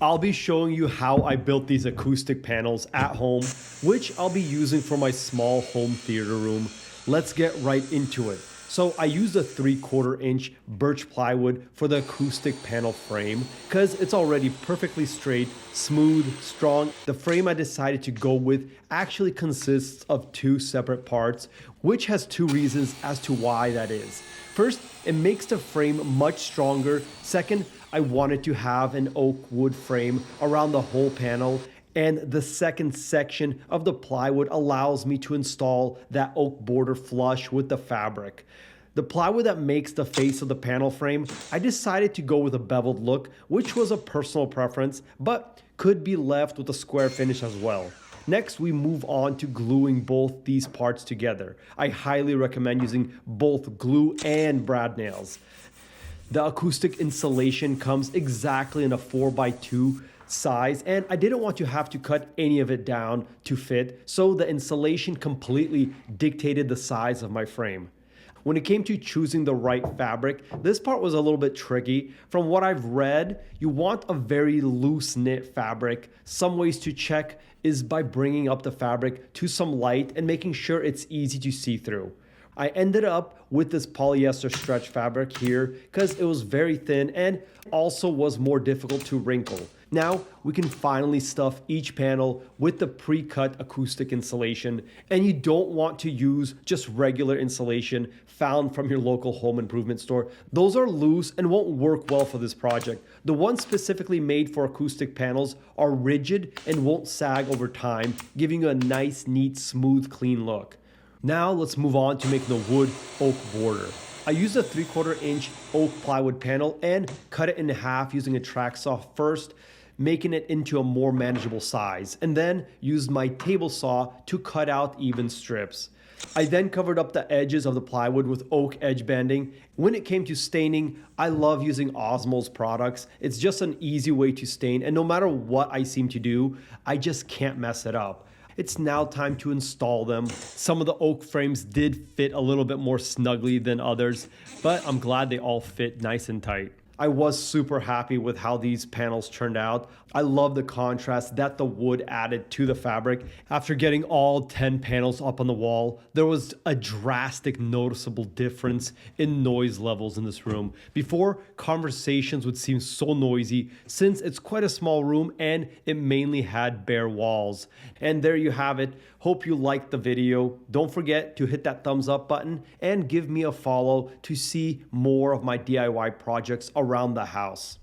I'll be showing you how I built these acoustic panels at home, which I'll be using for my small home theater room. Let's get right into it. So I used a 3/4 inch birch plywood for the acoustic panel frame because it's already perfectly straight, smooth, strong. The frame I decided to go with actually consists of two separate parts, which has two reasons as to why that is. First, it makes the frame much stronger. Second, I wanted to have an oak wood frame around the whole panel, and the second section of the plywood allows me to install that oak border flush with the fabric. The plywood that makes the face of the panel frame, I decided to go with a beveled look, which was a personal preference, but could be left with a square finish as well. Next, we move on to gluing both these parts together. I highly recommend using both glue and brad nails. The acoustic insulation comes exactly in a 4x2 size, and I didn't want to have to cut any of it down to fit, so the insulation completely dictated the size of my frame. When it came to choosing the right fabric, this part was a little bit tricky. From what I've read, you want a very loose knit fabric. Some ways to check is by bringing up the fabric to some light and making sure it's easy to see through. I ended up with this polyester stretch fabric here because it was very thin and also was more difficult to wrinkle. Now we can finally stuff each panel with the pre-cut acoustic insulation, and you don't want to use just regular insulation found from your local home improvement store. Those are loose and won't work well for this project. The ones specifically made for acoustic panels are rigid and won't sag over time, giving you a nice, neat, smooth, clean look. Now let's move on to making the wood oak border. I used a 3/4 inch oak plywood panel and cut it in half using a track saw first, making it into a more manageable size, and then used my table saw to cut out even strips. I then covered up the edges of the plywood with oak edge banding. When it came to staining, I love using Osmo's products. It's just an easy way to stain, and no matter what I seem to do, I just can't mess it up. It's now time to install them. Some of the oak frames did fit a little bit more snugly than others, but I'm glad they all fit nice and tight. I was super happy with how these panels turned out. I love the contrast that the wood added to the fabric. After getting all 10 panels up on the wall, there was a drastic noticeable difference in noise levels in this room. Before, conversations would seem so noisy since it's quite a small room and it mainly had bare walls. And there you have it. Hope you liked the video. Don't forget to hit that thumbs up button and give me a follow to see more of my DIY projects around the house.